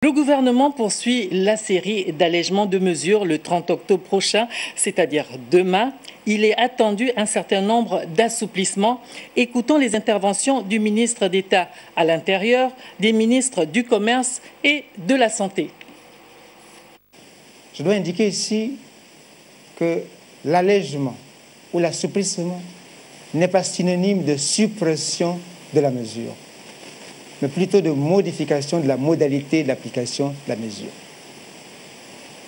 Le gouvernement poursuit la série d'allègements de mesures le 30 octobre prochain, c'est-à-dire demain. Il est attendu un certain nombre d'assouplissements. Écoutons les interventions du ministre d'État à l'Intérieur, des ministres du Commerce et de la Santé. Je dois indiquer ici que l'allègement ou l'assouplissement n'est pas synonyme de suppression de la mesure, mais plutôt de modification de la modalité d'application de la mesure.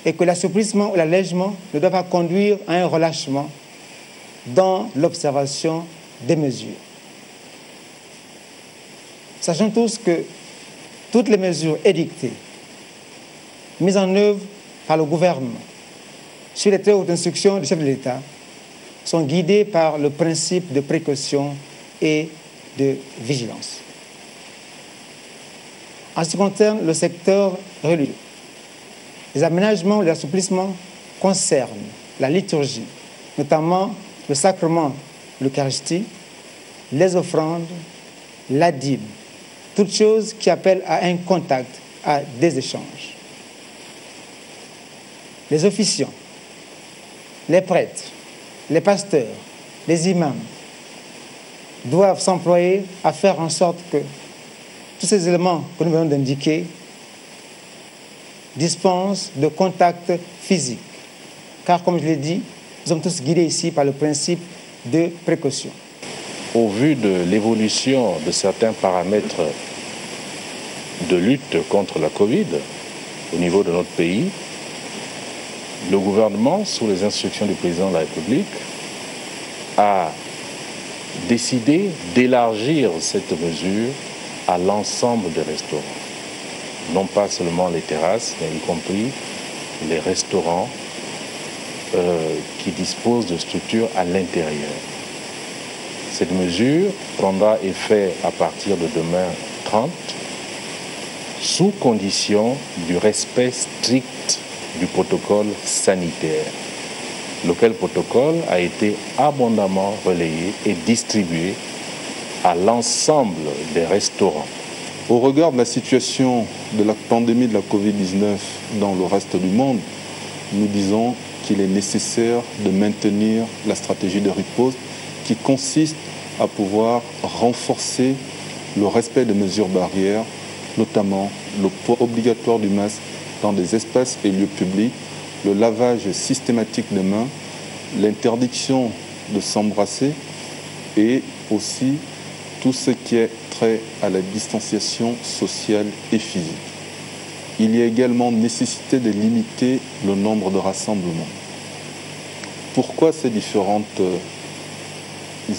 Et que l'assouplissement ou l'allègement ne doit pas conduire à un relâchement dans l'observation des mesures. Sachant tous que toutes les mesures édictées, mises en œuvre par le gouvernement, sur les très hautes instructions du chef de l'État, sont guidées par le principe de précaution et de vigilance. En ce qui concerne le secteur religieux, les aménagements et l'assouplissement concernent la liturgie, notamment le sacrement de l'Eucharistie, les offrandes, la dîme, toutes choses qui appellent à un contact, à des échanges. Les officiants, les prêtres, les pasteurs, les imams doivent s'employer à faire en sorte que tous ces éléments que nous venons d'indiquer dispensent de contact physique. Car, comme je l'ai dit, nous sommes tous guidés ici par le principe de précaution. Au vu de l'évolution de certains paramètres de lutte contre la Covid au niveau de notre pays, le gouvernement, sous les instructions du président de la République, a décidé d'élargir cette mesure à l'ensemble des restaurants. Non pas seulement les terrasses, mais y compris les restaurants qui disposent de structures à l'intérieur. Cette mesure prendra effet à partir de demain 30, sous condition du respect strict du protocole sanitaire, lequel protocole a été abondamment relayé et distribué à l'ensemble des restaurants. Au regard de la situation de la pandémie de la Covid-19 dans le reste du monde, nous disons qu'il est nécessaire de maintenir la stratégie de riposte qui consiste à pouvoir renforcer le respect des mesures barrières, notamment le port obligatoire du masque dans des espaces et lieux publics, le lavage systématique des mains, l'interdiction de s'embrasser et aussi tout ce qui est trait à la distanciation sociale et physique. Il y a également nécessité de limiter le nombre de rassemblements. Pourquoi ces différents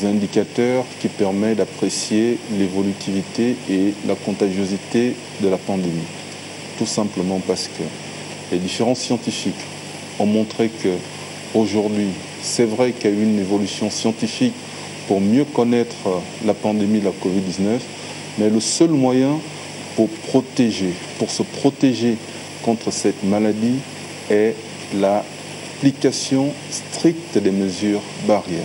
indicateurs qui permettent d'apprécier l'évolutivité et la contagiosité de la pandémie? Tout simplement parce que les différents scientifiques ont montré qu'aujourd'hui, c'est vrai qu'il y a eu une évolution scientifique pour mieux connaître la pandémie de la Covid-19, mais le seul moyen pour se protéger contre cette maladie est l'application stricte des mesures barrières.